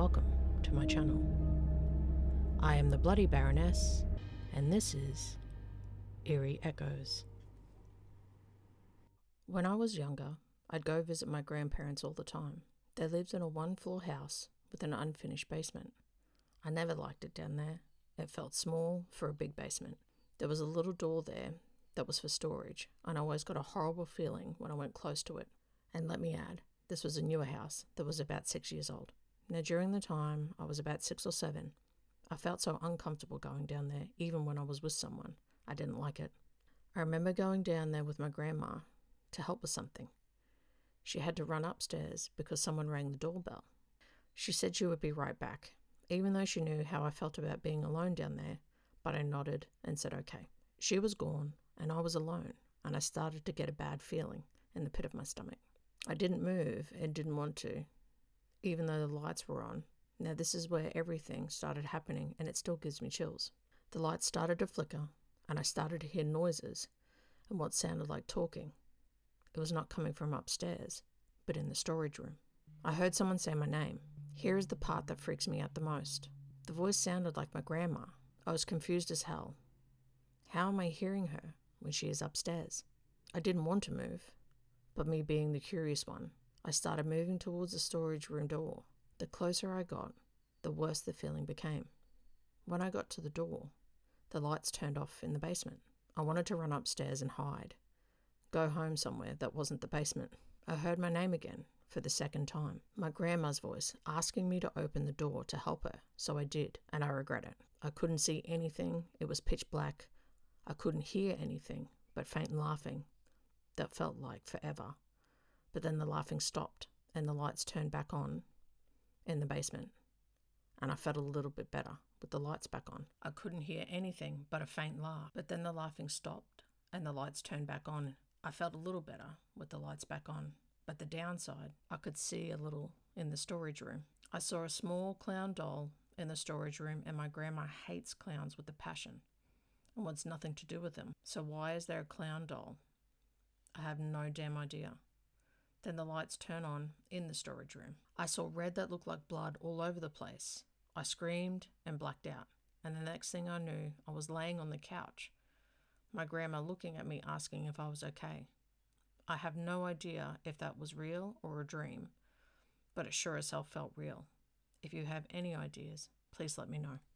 welcome to my channel. I am the Bloody Baroness, and this is Eerie Echoes. When I was younger, I'd go visit my grandparents all the time. They lived in a one-floor house with an unfinished basement. I never liked it down there. It felt small for a big basement. There was a little door there that was for storage, and I always got a horrible feeling when I went close to it. And let me add, this was a newer house that was about 6 years old. Now, during the time I was about 6 or 7, I felt so uncomfortable going down there, even when I was with someone. I didn't like it. I remember going down there with my grandma to help with something. She had to run upstairs because someone rang the doorbell. She said she would be right back, even though she knew how I felt about being alone down there, but I nodded and said okay. She was gone, and I was alone, and I started to get a bad feeling in the pit of my stomach. I didn't move and didn't want to, even though the lights were on. Now this is where everything started happening, and it still gives me chills. The lights started to flicker, and I started to hear noises and what sounded like talking. It was not coming from upstairs, but in the storage room. I heard someone say my name. Here is the part that freaks me out the most. The voice sounded like my grandma. I was confused as hell. How am I hearing her when she is upstairs? I didn't want to move, but me being the curious one, I started moving towards the storage room door. The closer I got, the worse the feeling became. When I got to the door, the lights turned off in the basement. I wanted to run upstairs and hide, go home somewhere that wasn't the basement. I heard my name again for the second time. My grandma's voice asking me to open the door to help her, so I did, and I regret it. I couldn't see anything. It was pitch black. I couldn't hear anything but faint laughing that felt like forever. But then the laughing stopped and the lights turned back on in the basement, and I felt a little bit better with the lights back on. I couldn't hear anything but a faint laugh, but then the laughing stopped and the lights turned back on. I felt a little better with the lights back on, but the downside, I could see a little in the storage room. I saw a small clown doll in the storage room, and my grandma hates clowns with a passion and wants nothing to do with them. So why is there a clown doll? I have no damn idea. Then the lights turn on in the storage room. I saw red that looked like blood all over the place. I screamed and blacked out. And the next thing I knew, I was laying on the couch. My grandma looking at me asking if I was okay. I have no idea if that was real or a dream, but it sure as hell felt real. If you have any ideas, please let me know.